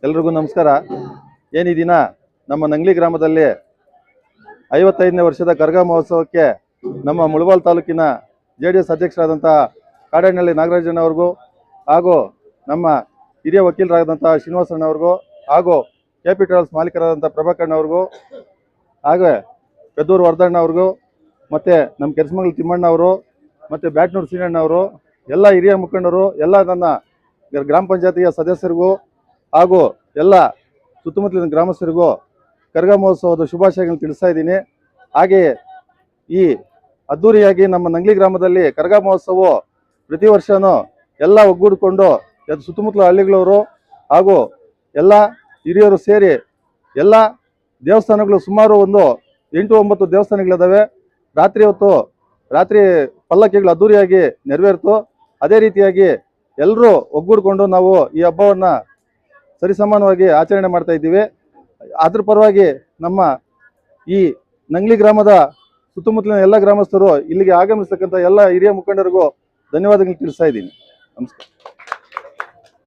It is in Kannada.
ಎಲ್ರಿಗೂ ನಮಸ್ಕಾರ. ಈ ದಿನ ನಮ್ಮ ನಂಗ್ಲಿ ಗ್ರಾಮದಲ್ಲಿ 55ನೇ ವರ್ಷದ ಕರಗ ಮಹೋತ್ಸವಕ್ಕೆ ನಮ್ಮ ಮುಳಬಾಲ್ ತಾಲೂಕಿನ JDS ಅಧ್ಯಕ್ಷರಾದಂಥ ಕಾಡೇನಹಳ್ಳಿ ನಾಗರಾಜಣ್ಣವ್ರಿಗೂ ಹಾಗೂ ನಮ್ಮ ಹಿರಿಯ ವಕೀಲರಾದಂಥ ಶ್ರೀನಿವಾಸಣ್ಣವ್ರಿಗೂ ಹಾಗೂ KP ಟ್ರಾವೆಲ್ಸ್ ಮಾಲೀಕರಾದಂಥ ಪ್ರಭಾಕರ್ನವ್ರಿಗೂ ಹಾಗೆ ಪೆದ್ದೂರು ವರ್ಧಣ್ಣವ್ರಿಗೂ ಮತ್ತು ನಮ್ಮ ಕೆರ್ಸಮಂಗಲ ತಿಮ್ಮಣ್ಣವರು ಮತ್ತು ಬ್ಯಾಟ್ನೂರು ಸೀನಣ್ಣವರು ಎಲ್ಲ ಹಿರಿಯ ಮುಖಂಡರು ಎಲ್ಲ ನನ್ನ ಗ್ರಾಮ ಪಂಚಾಯತಿಯ ಸದಸ್ಯರಿಗೂ ಹಾಗೂ ಎಲ್ಲ ಸುತ್ತಮುತ್ತಲಿನ ಗ್ರಾಮಸ್ಥರಿಗೂ ಕರಗ ಮಹೋತ್ಸವದ ಶುಭಾಶಯಗಳನ್ನು ತಿಳಿಸ್ತಾ ಇದ್ದೀನಿ. ಹಾಗೆಯೇ ಈ ಅದ್ದೂರಿಯಾಗಿ ನಮ್ಮ ನಂಗ್ಲಿ ಗ್ರಾಮದಲ್ಲಿ ಕರಗ ಮಹೋತ್ಸವ ಪ್ರತಿ ವರ್ಷವೂ ಎಲ್ಲ ಒಗ್ಗೂಡಿಕೊಂಡು ಸುತ್ತಮುತ್ತಲ ಹಳ್ಳಿಗಳವರು ಹಾಗೂ ಎಲ್ಲ ಹಿರಿಯರು ಸೇರಿ ಎಲ್ಲ ದೇವಸ್ಥಾನಗಳು ಸುಮಾರು ಒಂದು 8-9 ದೇವಸ್ಥಾನಗಳಿದ್ದಾವೆ. ರಾತ್ರಿ ಪಲ್ಲಕ್ಕಿಗಳು ಅದ್ದೂರಿಯಾಗಿ ನೆರವೇರಿತು. ಅದೇ ರೀತಿಯಾಗಿ ಎಲ್ಲರೂ ಒಗ್ಗೂಡಿಕೊಂಡು ನಾವು ಈ ಹಬ್ಬವನ್ನು ಸರಿಸಮಾನವಾಗಿ ಆಚರಣೆ ಮಾಡ್ತಾ ಇದ್ದೀವಿ. ಅದ್ರ ಪರವಾಗಿ ನಮ್ಮ ಈ ನಂಗ್ಲಿ ಗ್ರಾಮದ ಸುತ್ತಮುತ್ತಲಿನ ಎಲ್ಲ ಗ್ರಾಮಸ್ಥರು ಇಲ್ಲಿಗೆ ಆಗಮಿಸ್ತಕ್ಕಂಥ ಎಲ್ಲ ಹಿರಿಯ ಮುಖಂಡರಿಗೂ ಧನ್ಯವಾದಗಳು ತಿಳಿಸ್ತಾ ಇದ್ದೀನಿ. ನಮಸ್ಕಾರ.